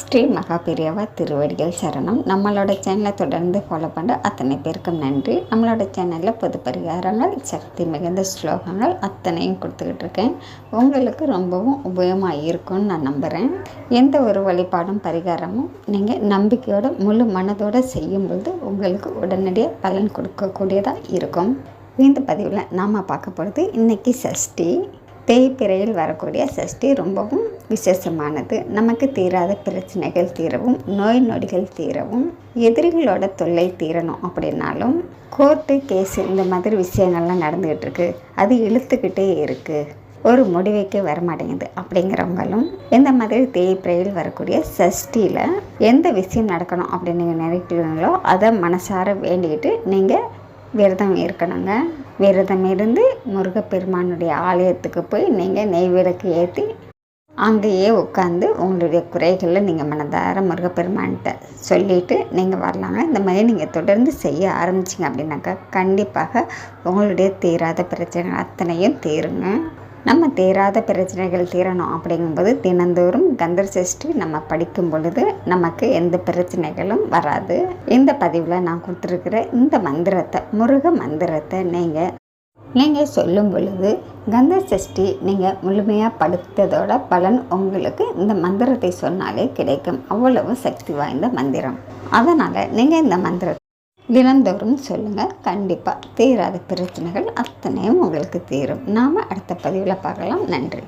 ஸ்ரீ மகாபெரியவா திருவடிகள் சரணம். நம்மளோட சேனலை தொடர்ந்து ஃபாலோ பண்ணுற அத்தனை பேருக்கும் நன்றி. நம்மளோட சேனலில் பொது பரிகாரங்கள், சக்தி மிகுந்த ஸ்லோகங்கள் அத்தனையும் கொடுத்துக்கிட்டு இருக்கேன். உங்களுக்கு ரொம்பவும் உபயோகமாக இருக்கும்னு நான் நம்புகிறேன். எந்த ஒரு வழிபாடும் பரிகாரமும் நீங்கள் நம்பிக்கையோட முழு மனதோடு செய்யும்பொழுது உங்களுக்கு உடனடியாக பலன் கொடுக்கக்கூடியதாக இருக்கும். இந்த பதிவில் நாம் பார்க்க போகிறது இன்றைக்கி சஷ்டி. தேய்பிறையில் வரக்கூடிய சஷ்டி ரொம்பவும் விசேஷமானது. நமக்கு தீராத பிரச்சனைகள் தீரவும், நோய் நொடிகள் தீரவும், எதிரிகளோட தொல்லை தீரணும் அப்படின்னாலும், கோர்ட்டு கேஸ் இந்த மாதிரி விஷயங்கள்லாம் நடந்துக்கிட்டு இருக்குது, அது இழுத்துக்கிட்டே இருக்குது, ஒரு முடிவுக்கு வரமாட்டேங்குது அப்படிங்கிறவங்களும் இந்த மாதிரி தேய்பிறையில் வரக்கூடிய சஷ்டியில் எந்த விஷயம் நடக்கணும் அப்படின்னு நீங்கள் நினைக்கிறீங்களோ அதை மனசார வேண்டிக்கிட்டு நீங்கள் விரதம் இருக்கணுங்க. விரதம் இருந்து முருகப்பெருமானுடைய ஆலயத்துக்கு போய் நீங்கள் நெய்விளக்கு ஏற்றி அங்கேயே உட்காந்து உங்களுடைய குறைகளை நீங்கள் மனதார முருகப்பெருமான்கிட்ட சொல்லிவிட்டு நீங்கள் வரலாங்க. இந்த மாதிரி நீங்கள் தொடர்ந்து செய்ய ஆரம்பிச்சிங்க அப்படின்னாக்கா கண்டிப்பாக உங்களுடைய தீராத பிரச்சனைகள் அத்தனையும் தீருங்க. நம்ம தீராத பிரச்சனைகள் தீரணும் அப்படிங்கும்போது தினந்தோறும் கந்தர் சஷ்டி நம்ம படிக்கும் பொழுது நமக்கு எந்த பிரச்சனைகளும் வராது. இந்த பதிவில் நான் கொடுத்துருக்கிற இந்த மந்திரத்தை, முருக மந்திரத்தை நீங்கள் சொல்லும் பொழுது கந்தர் சஷ்டி நீங்கள் முழுமையாக படித்ததோட பலன் உங்களுக்கு இந்த மந்திரத்தை சொன்னாலே கிடைக்கும். அவ்வளவு சக்தி வாய்ந்த மந்திரம். அதனால் நீங்கள் இந்த மந்திரத்தை தினந்தோறும் சொல்லுங்கள். கண்டிப்பாக தீராத பிரச்சனைகள் அத்தனையும் உங்களுக்கு தீரும். நாம் அடுத்த பதிவில் பார்க்கலாம். நன்றி.